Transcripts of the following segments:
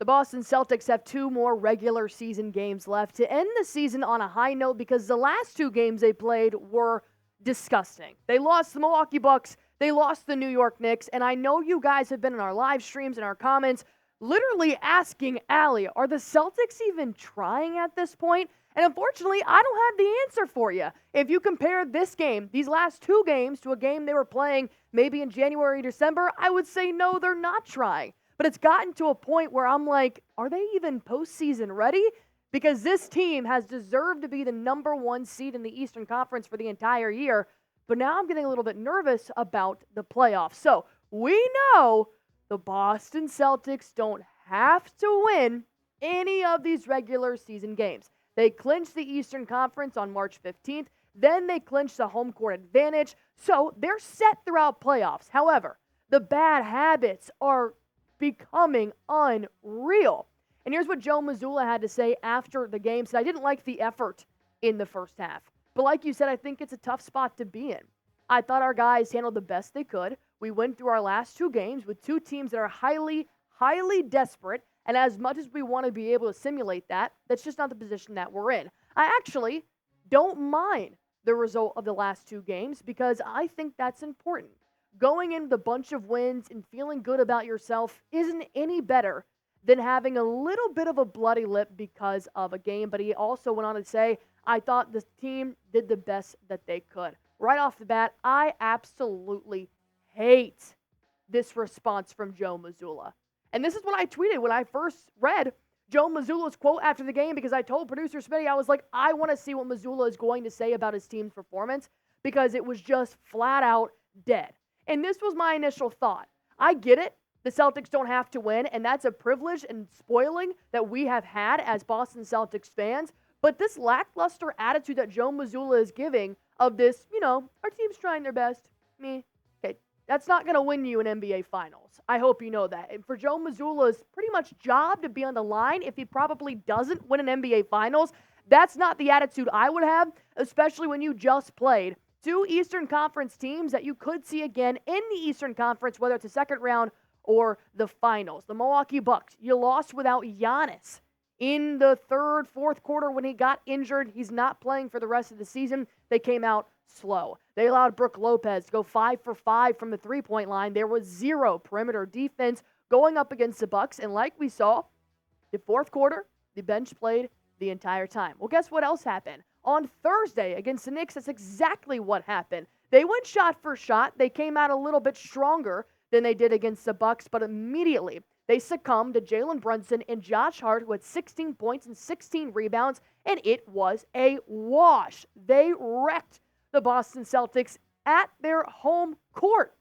The Boston Celtics have 2 more regular season games left to end the season on a high note because the last 2 games they played were disgusting. They lost the Milwaukee Bucks, they lost the New York Knicks, and I know you guys have been in our live streams and our comments literally asking Allie, are the Celtics even trying at this point? And unfortunately, I don't have the answer for you. If you compare this game, these last 2 games, to a game they were playing maybe in January, December, I would say no, they're not trying. But it's gotten to a point where I'm like, are they even postseason ready? Because this team has deserved to be the number 1 seed in the Eastern Conference for the entire year. But now I'm getting a little bit nervous about the playoffs. So we know the Boston Celtics don't have to win any of these regular season games. They clinched the Eastern Conference on March 15th. Then they clinched the home court advantage. So they're set throughout playoffs. However, the bad habits are becoming unreal. And here's what Joe Mazzulla had to say after the game. Said, I didn't like the effort in the first half. But like you said, I think it's a tough spot to be in. I thought our guys handled the best they could. We went through our last 2 games with 2 teams that are highly, highly desperate. And as much as we want to be able to simulate that, that's just not the position that we're in. I actually don't mind the result of the last 2 games because I think that's important. Going in with a bunch of wins and feeling good about yourself isn't any better than having a little bit of a bloody lip because of a game. But he also went on to say, I thought the team did the best that they could. Right off the bat, I absolutely hate this response from Joe Mazzulla. And this is what I tweeted when I first read Joe Mazzulla's quote after the game, because I told producer Smitty, I was like, I want to see what Mazzulla is going to say about his team's performance, because it was just flat out dead. And this was my initial thought. I get it. The Celtics don't have to win, and that's a privilege and spoiling that we have had as Boston Celtics fans. But this lackluster attitude that Joe Mazzulla is giving of this, our team's trying their best. Okay, that's not going to win you an NBA Finals. I hope you know that. And for Joe Mazzulla's pretty much job to be on the line, if he probably doesn't win an NBA Finals, that's not the attitude I would have, especially when you just played 2 Eastern Conference teams that you could see again in the Eastern Conference, whether it's a second round or the finals. The Milwaukee Bucks, you lost without Giannis in the third, fourth quarter when he got injured. He's not playing for the rest of the season. They came out slow. They allowed Brook Lopez to go 5 for 5 from the three-point line. There was 0 perimeter defense going up against the Bucks. And like we saw, the fourth quarter, the bench played the entire time. Well, guess what else happened? On Thursday against the Knicks, that's exactly what happened. They went shot for shot. They came out a little bit stronger than they did against the Bucks, but immediately they succumbed to Jalen Brunson and Josh Hart, who had 16 points and 16 rebounds, and it was a wash. They wrecked the Boston Celtics at their home court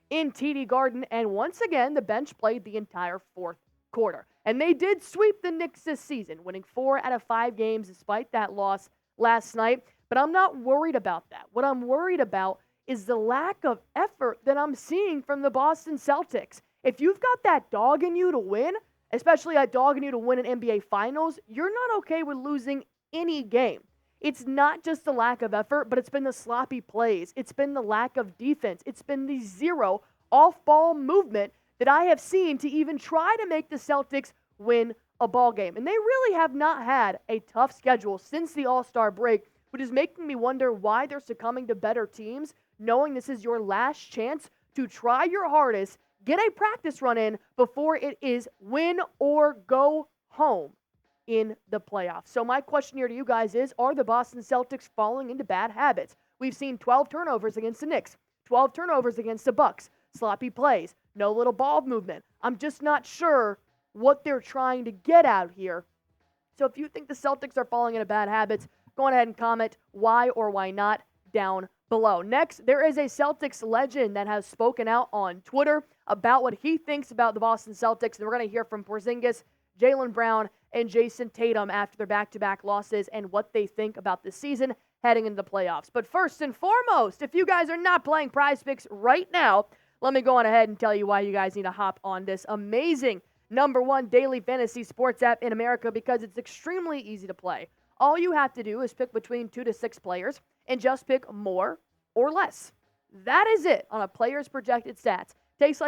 in TD Garden, and once again, the bench played the entire fourth quarter. And they did sweep the Knicks this season, winning 4 out of 5 games despite that loss last night, but I'm not worried about that. What I'm worried about is the lack of effort that I'm seeing from the Boston Celtics. If you've got that dog in you to win, especially that dog in you to win an NBA Finals, you're not okay with losing any game. It's not just the lack of effort, but it's been the sloppy plays. It's been the lack of defense. It's been the 0 off-ball movement that I have seen to even try to make the Celtics win a ball game. And they really have not had a tough schedule since the All-Star break, which is making me wonder why they're succumbing to better teams, knowing this is your last chance to try your hardest, get a practice run in before it is win or go home in the playoffs. So my question here to you guys is, are the Boston Celtics falling into bad habits? We've seen 12 turnovers against the Knicks, 12 turnovers against the Bucks, sloppy plays, no little ball movement. I'm just not sure what they're trying to get out here. So if you think the Celtics are falling into bad habits, go ahead and comment why or why not down below. Next, there is a Celtics legend that has spoken out on Twitter about what he thinks about the Boston Celtics. And we're going to hear from Porzingis, Jaylen Brown, and Jayson Tatum after their back-to-back losses and what they think about the season heading into the playoffs. But first and foremost, if you guys are not playing Prize Picks right now, let me go on ahead and tell you why you guys need to hop on this amazing #1 daily fantasy sports app in America, because it's extremely easy to play. All you have to do is pick between 2 to 6 players and just pick more or less. That is it on a player's projected stats. Takes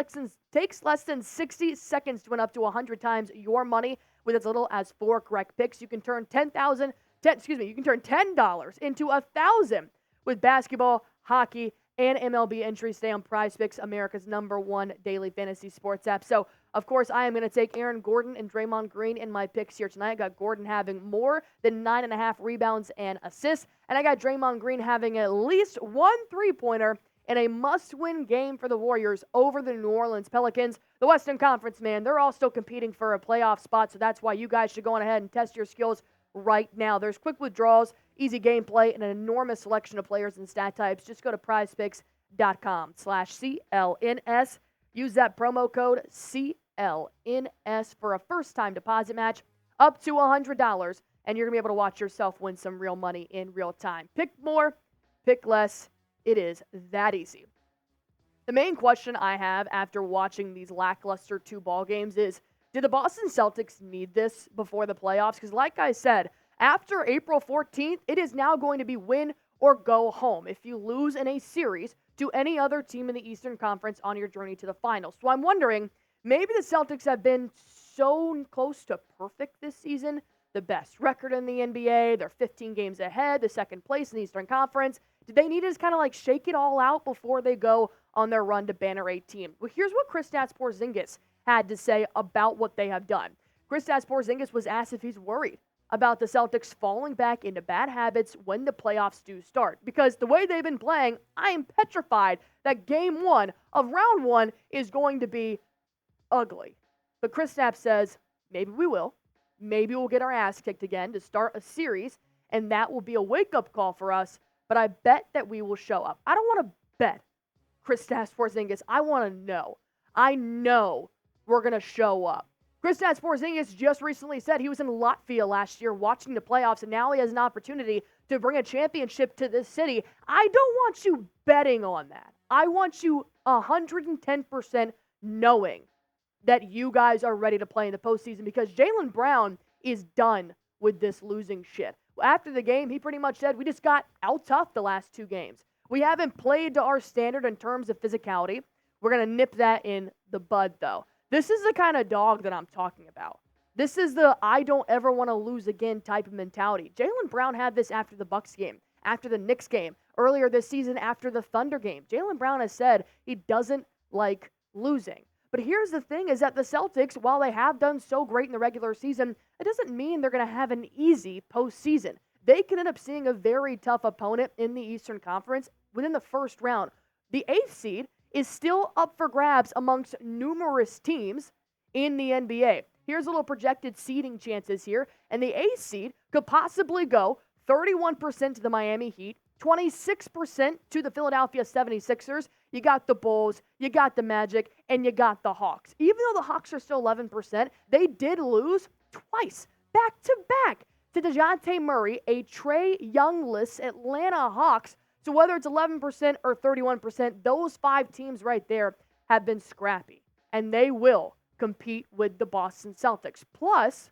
less than 60 seconds to win up to 100 times your money with as little as 4 correct picks. You can turn you can turn $10 into 1,000 with basketball, hockey, and MLB entries. Stay on PrizePicks, America's #1 daily fantasy sports app. So, of course, I am going to take Aaron Gordon and Draymond Green in my picks here tonight. I got Gordon having more than 9.5 rebounds and assists, and I got Draymond Green having at least 1 3-pointer in a must-win game for the Warriors over the New Orleans Pelicans. The Western Conference, man, they're all still competing for a playoff spot, so that's why you guys should go on ahead and test your skills right now. There's quick withdrawals, easy gameplay, and an enormous selection of players and stat types. Just go to prizepicks.com/CLNS. Use that promo code CLNS for a first-time deposit match up to $100, and you're going to be able to watch yourself win some real money in real time. Pick more, pick less. It is that easy. The main question I have after watching these lackluster 2 ball games is, did the Boston Celtics need this before the playoffs? Because like I said, after April 14th, it is now going to be win or go home if you lose in a series to any other team in the Eastern Conference on your journey to the finals. So I'm wondering, maybe the Celtics have been so close to perfect this season, the best record in the NBA, they're 15 games ahead, the second place in the Eastern Conference. Did they need to just kind of like shake it all out before they go on their run to Banner 18? Well, here's what Kristaps Porzingis had to say about what they have done. Kristaps Porzingis was asked if he's worried about the Celtics falling back into bad habits when the playoffs do start. Because the way they've been playing, I am petrified that game 1 of round 1 is going to be ugly. But Kristaps says, maybe we will. Maybe we'll get our ass kicked again to start a series, and that will be a wake-up call for us. But I bet that we will show up. I don't want to bet Kristaps Porzingis. I want to know. I know we're going to show up. Kristaps Porzingis just recently said he was in Latvia last year watching the playoffs, and now he has an opportunity to bring a championship to this city. I don't want you betting on that. I want you 110% knowing that you guys are ready to play in the postseason, because Jaylen Brown is done with this losing shit. After the game, he pretty much said, we just got out-toughed the last 2 games. We haven't played to our standard in terms of physicality. We're going to nip that in the bud, though. This is the kind of dog that I'm talking about. This is the I don't ever want to lose again type of mentality. Jaylen Brown had this after the Bucks game, after the Knicks game, earlier this season after the Thunder game. Jaylen Brown has said he doesn't like losing. But here's the thing is that the Celtics, while they have done so great in the regular season, it doesn't mean they're going to have an easy postseason. They can end up seeing a very tough opponent in the Eastern Conference within the first round. The 8th seed is still up for grabs amongst numerous teams in the NBA. Here's a little projected seeding chances here, and the 8th seed could possibly go 31% to the Miami Heat, 26% to the Philadelphia 76ers. You got the Bulls, you got the Magic, and you got the Hawks. Even though the Hawks are still 11%, they did lose twice, back-to-back, to DeJounte Murray, a Trae Young-less Atlanta Hawks. So whether it's 11% or 31%, those 5 teams right there have been scrappy, and they will compete with the Boston Celtics. Plus,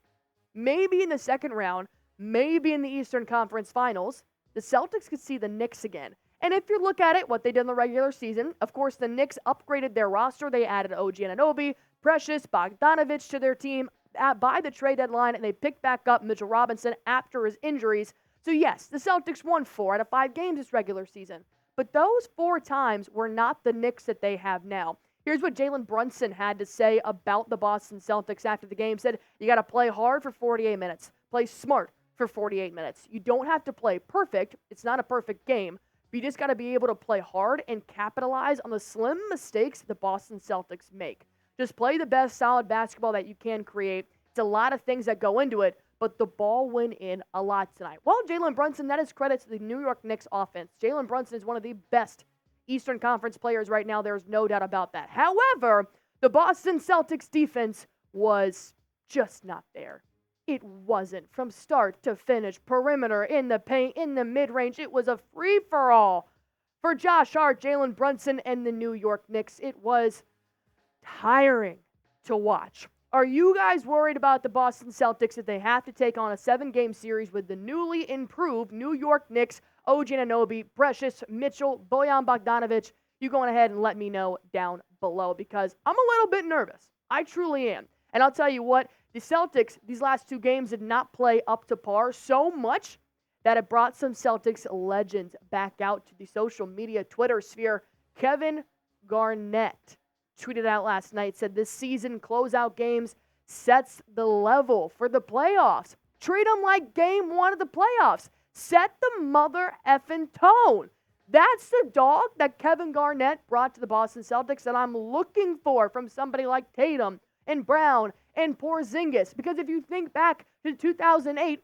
maybe in the second round, maybe in the Eastern Conference Finals, the Celtics could see the Knicks again. And if you look at it, what they did in the regular season, of course, the Knicks upgraded their roster. They added OG Anunoby, Precious, Bogdanovich to their team by the trade deadline, and they picked back up Mitchell Robinson after his injuries. So yes, the Celtics won 4 out of 5 games this regular season. But those 4 times were not the Knicks that they have now. Here's what Jalen Brunson had to say about the Boston Celtics after the game. Said, you got to play hard for 48 minutes. Play smart for 48 minutes. You don't have to play perfect. It's not a perfect game. But you just got to be able to play hard and capitalize on the slim mistakes the Boston Celtics make. Just play the best solid basketball that you can create. It's a lot of things that go into it, but the ball went in a lot tonight. Well, Jalen Brunson, that is credit to the New York Knicks offense. Jalen Brunson is one of the best Eastern Conference players right now. There's no doubt about that. However, the Boston Celtics defense was just not there. It wasn't. From start to finish, perimeter, in the paint, in the mid-range, it was a free-for-all for Josh Hart, Jalen Brunson, and the New York Knicks. It was tiring to watch. Are you guys worried about the Boston Celtics if they have to take on a 7-game series with the newly improved New York Knicks, OG Anunoby, Precious, Mitchell, Bojan Bogdanovich? You go on ahead and let me know down below because I'm a little bit nervous. I truly am. And I'll tell you what, the Celtics, these last 2 games did not play up to par so much that it brought some Celtics legends back out to the social media Twitter sphere. Kevin Garnett tweeted out last night, said this season closeout games sets the level for the playoffs. Treat them like game 1 of the playoffs. Set the mother effing tone. That's the dog that Kevin Garnett brought to the Boston Celtics that I'm looking for from somebody like Tatum and Brown and Porzingis. Because if you think back to 2008,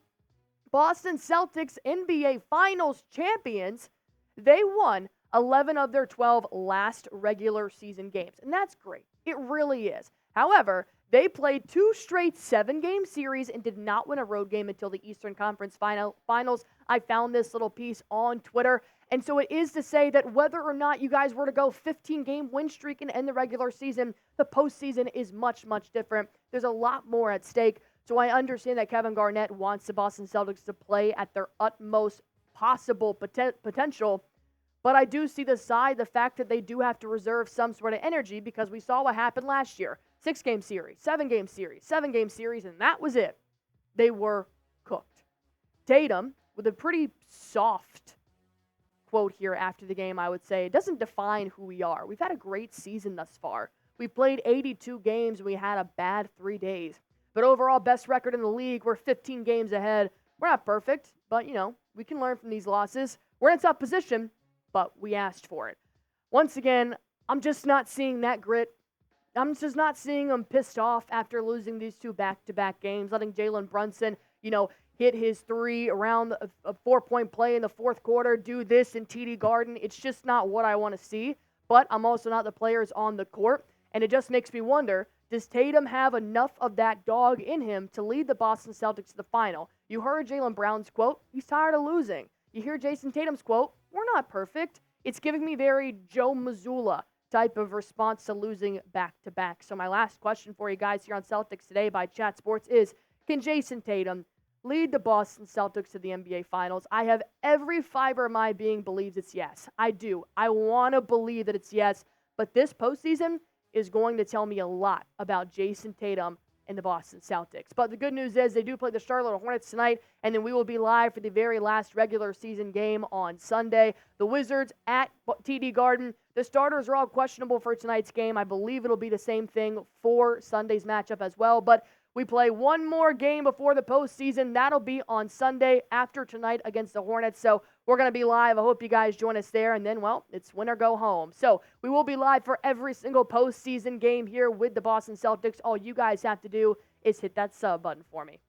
Boston Celtics NBA Finals champions, they won 11 of their 12 last regular season games. And that's great. It really is. However, they played 2 straight 7-game series and did not win a road game until the Eastern Conference Finals. I found this little piece on Twitter. And so it is to say that whether or not you guys were to go 15-game win streak and end the regular season, the postseason is much, much different. There's a lot more at stake. So I understand that Kevin Garnett wants the Boston Celtics to play at their utmost possible potential. But I do see the fact that they do have to reserve some sort of energy because we saw what happened last year. 6-game series, 7-game series, 7-game series, and that was it. They were cooked. Tatum, with a pretty soft quote here after the game, I would say, it doesn't define who we are. We've had a great season thus far. We've played 82 games, and we had a bad 3 days. But overall, best record in the league. We're 15 games ahead. We're not perfect, but, we can learn from these losses. We're in a tough position, but we asked for it. Once again, I'm just not seeing that grit. I'm just not seeing them pissed off after losing these 2 back-to-back games, letting Jalen Brunson, hit his 3 around a 4-point play in the 4th quarter, do this in TD Garden. It's just not what I want to see, but I'm also not the players on the court, and it just makes me wonder, does Tatum have enough of that dog in him to lead the Boston Celtics to the final? You heard Jaylen Brown's quote, he's tired of losing. You hear Jayson Tatum's quote, we're not perfect. It's giving me very Joe Mazzulla type of response to losing back-to-back. So my last question for you guys here on Celtics Today by Chat Sports is, can Jayson Tatum lead the Boston Celtics to the NBA Finals? I have every fiber of my being believes it's yes. I do. I want to believe that it's yes. But this postseason is going to tell me a lot about Jayson Tatum and the Boston Celtics. But the good news is they do play the Charlotte Hornets tonight, and then we will be live for the very last regular season game on Sunday. The Wizards at TD Garden. The starters are all questionable for tonight's game. I believe it'll be the same thing for Sunday's matchup as well. But we play one more game before the postseason. That'll be on Sunday after tonight against the Hornets. So we're going to be live. I hope you guys join us there. And then, well, it's win or go home. So we will be live for every single postseason game here with the Boston Celtics. All you guys have to do is hit that sub button for me.